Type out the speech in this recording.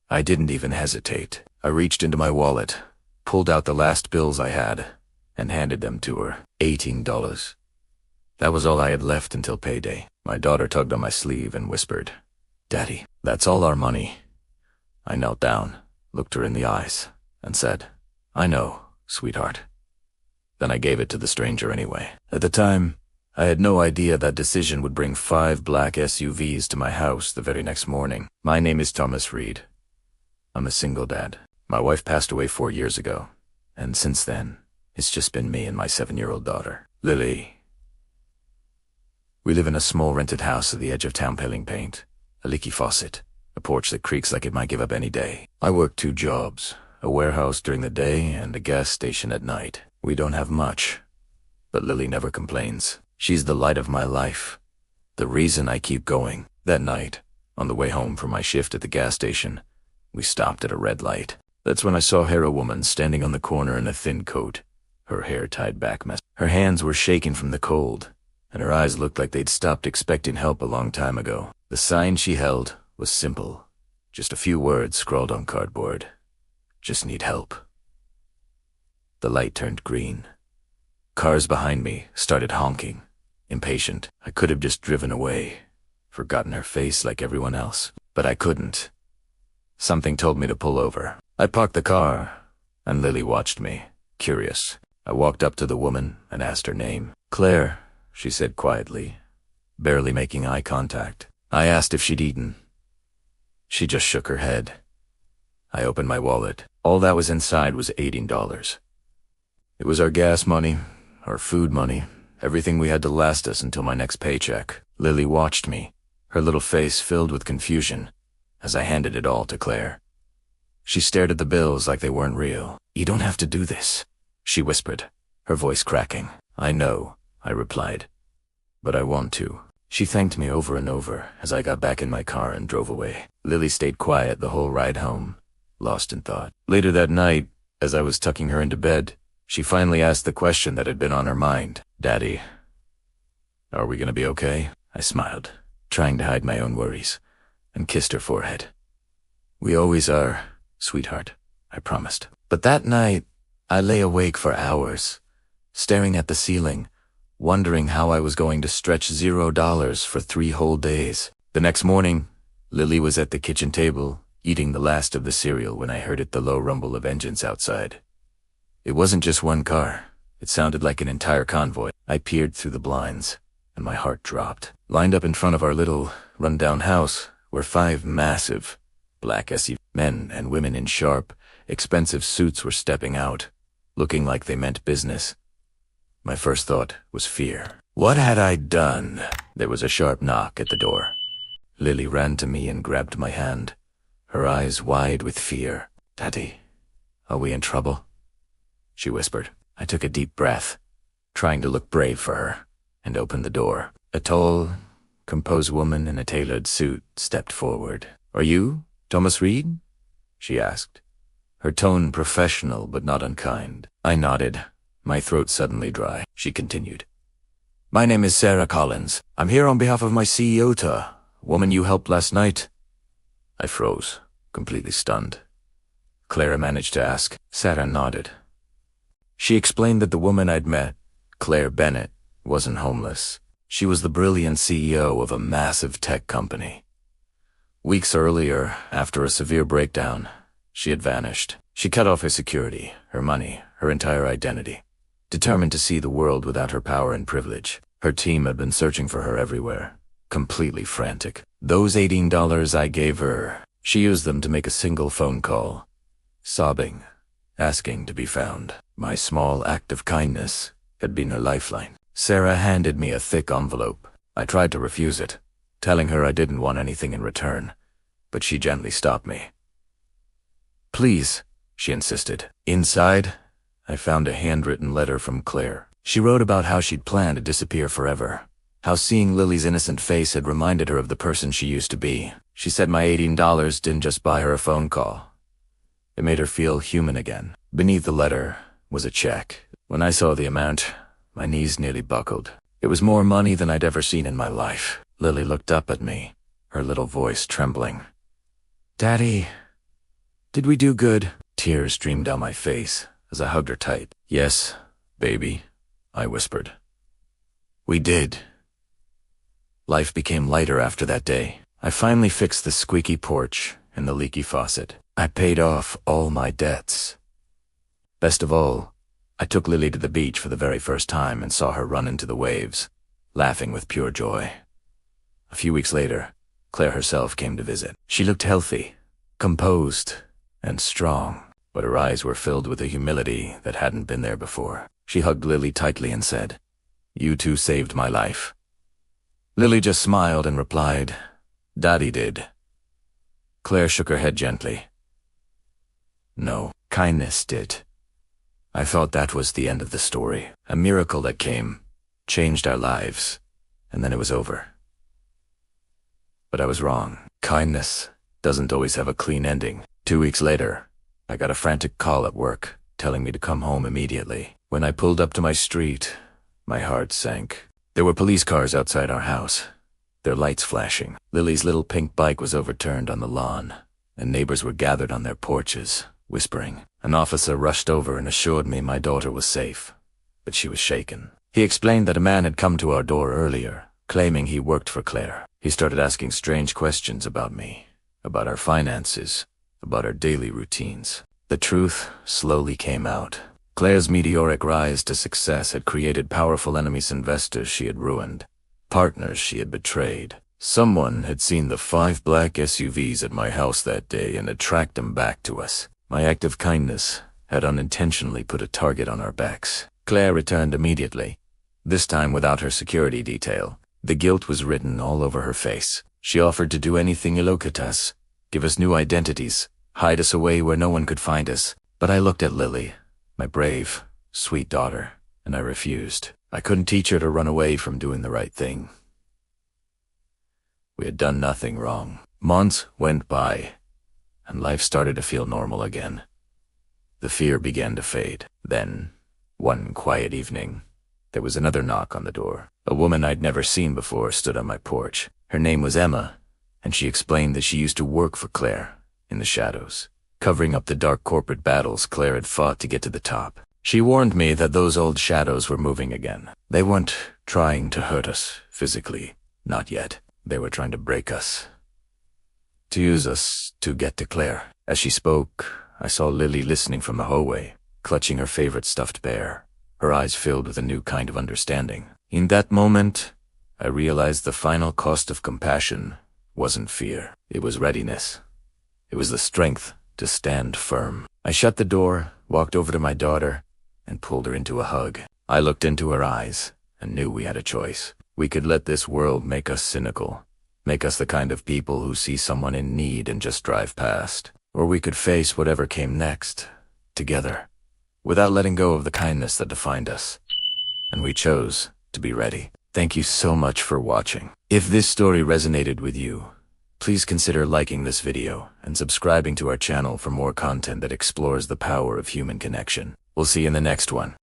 I didn't even hesitate. I reached into my wallet, pulled out the last bills I had, and handed them to her. $18. That was all I had left until payday. My daughter tugged on my sleeve and whispered, "Daddy, that's all our money." I knelt down, looked her in the eyes, and said, "I know, sweetheart." Then I gave it to the stranger anyway. At the time, I had no idea that decision would bring 5 black SUVs to my house the very next morning. My name is Thomas Reed. I'm a single dad. My wife passed away 4 years ago, and since then, it's just been me and my 7-year-old daughter, Lily. We live in a small rented house at the edge of town peeling paint, a leaky faucet, a porch that creaks like it might give up any day. I work 2 jobs, a warehouse during the day and a gas station at night. We don't have much, but Lily never complains. She's the light of my life, the reason I keep going. That night, on the way home from my shift at the gas station, we stopped at a red light. That's when I saw a woman standing on the corner in a thin coat, her hair tied back Her hands were shaking from the cold, and her eyes looked like they'd stopped expecting help a long time ago. The sign she held was simple, just a few words scrawled on cardboard. Just need help. The light turned green. Cars behind me started honking. Impatient, I could have just driven away, forgotten her face like everyone else, but I couldn't. Something told me to pull over. I parked the car, and Lily watched me, curious. I walked up to the woman and asked her name. "Claire," she said quietly, barely making eye contact. I asked if she'd eaten. She just shook her head. I opened my wallet. All that was inside was $18. It was our gas money, our food money, everything we had to last us until my next paycheck. Lily watched me, her little face filled with confusion, as I handed it all to Claire. She stared at the bills like they weren't real. "You don't have to do this," she whispered, her voice cracking. "I know," I replied, "but I want to." She thanked me over and over as I got back in my car and drove away. Lily stayed quiet the whole ride home, lost in thought. Later that night, as I was tucking her into bed, she finally asked the question that had been on her mind. "Daddy, are we gonna be okay?" I smiled, trying to hide my own worries, and kissed her forehead. "We always are, sweetheart," I promised. But that night, I lay awake for hours, staring at the ceiling, wondering how I was going to stretch $0 for 3 whole days. The next morning, Lily was at the kitchen table, eating the last of the cereal when I heard the low rumble of engines outside. It wasn't just one car. It sounded like an entire convoy. I peered through the blinds, and my heart dropped. Lined up in front of our little, run-down house were 5 massive, black SUVs. Men and women in sharp, expensive suits were stepping out, looking like they meant business. My first thought was fear. What had I done? There was a sharp knock at the door. Lily ran to me and grabbed my hand, her eyes wide with fear. "Daddy, are we in trouble?" she whispered. I took a deep breath, trying to look brave for her, and opened the door. A tall, composed woman in a tailored suit stepped forward. "Are you Thomas Reed?" she asked, her tone professional but not unkind. I nodded, my throat suddenly dry. She continued, "My name is Sarah Collins. I'm here on behalf of my CEO, woman you helped last night." I froze, completely stunned. Clara managed to ask. Sarah nodded. She explained that the woman I'd met, Claire Bennett, wasn't homeless. She was the brilliant CEO of a massive tech company. Weeks earlier, after a severe breakdown, she had vanished. She cut off her security, her money, her entire identity, determined to see the world without her power and privilege. Her team had been searching for her everywhere, completely frantic. Those $18 I gave her, she used them to make a single phone call, sobbing, asking to be found. My small act of kindness had been her lifeline. Sarah handed me a thick envelope. I tried to refuse it, telling her I didn't want anything in return, but she gently stopped me. "Please," she insisted. Inside, I found a handwritten letter from Claire. She wrote about how she'd planned to disappear forever, how seeing Lily's innocent face had reminded her of the person she used to be. She said my $18 didn't just buy her a phone call. It made her feel human again. Beneath the letter was a check. When I saw the amount, my knees nearly buckled. It was more money than I'd ever seen in my life. Lily looked up at me, her little voice trembling. "Daddy, Did we do good? Tears streamed down my face as I hugged her tight. Yes, baby, I whispered. We did. Life became lighter after that day. I finally fixed the squeaky porch and the leaky faucet. I paid off all my debts. Best of all, I took Lily to the beach for the very first time and saw her run into the waves, laughing with pure joy. A few weeks later, Claire herself came to visit. She looked healthy, composed, and strong, but her eyes were filled with a humility that hadn't been there before. She hugged Lily tightly and said, "You two saved my life." Lily just smiled and replied, "Daddy did." Claire shook her head gently. "No, kindness did." I thought that was the end of the story. A miracle that came, changed our lives, and then it was over. But I was wrong. Kindness doesn't always have a clean ending. 2 weeks later, I got a frantic call at work, telling me to come home immediately. When I pulled up to my street, my heart sank. There were police cars outside our house, their lights flashing. Lily's little pink bike was overturned on the lawn, and neighbors were gathered on their porches, whispering. An officer rushed over and assured me my daughter was safe, but she was shaken. He explained that a man had come to our door earlier, claiming he worked for Claire. He started asking strange questions about me, about our finances, about our daily routines. The truth slowly came out. Claire's meteoric rise to success had created powerful enemies, investors she had ruined, partners she had betrayed. Someone had seen the 5 black SUVs at my house that day and had tracked them back to us. My act of kindness had unintentionally put a target on our backs. Claire returned immediately, this time without her security detail. The guilt was written all over her face. She offered to do anything, locate us, give us new identities, hide us away where no one could find us. But I looked at Lily, my brave, sweet daughter, and I refused. I couldn't teach her to run away from doing the right thing. We had done nothing wrong. Months went by, and life started to feel normal again. The fear began to fade. Then, one quiet evening, there was another knock on the door. A woman I'd never seen before stood on my porch. Her name was Emma, and she explained that she used to work for Claire, in the shadows, covering up the dark corporate battles Claire had fought to get to the top. She warned me that those old shadows were moving again. They weren't trying to hurt us physically, not yet. They were trying to break us, to use us to get to Claire. As she spoke, I saw Lily listening from the hallway, clutching her favorite stuffed bear, her eyes filled with a new kind of understanding. In that moment, I realized the final cost of compassion wasn't fear. It was readiness. It was the strength to stand firm. I shut the door, walked over to my daughter, and pulled her into a hug. I looked into her eyes and knew we had a choice. We could let this world make us cynical, make us the kind of people who see someone in need and just drive past. Or we could face whatever came next, together, without letting go of the kindness that defined us. And we chose to be ready. Thank you so much for watching. If this story resonated with you, please consider liking this video and subscribing to our channel for more content that explores the power of human connection. We'll see you in the next one.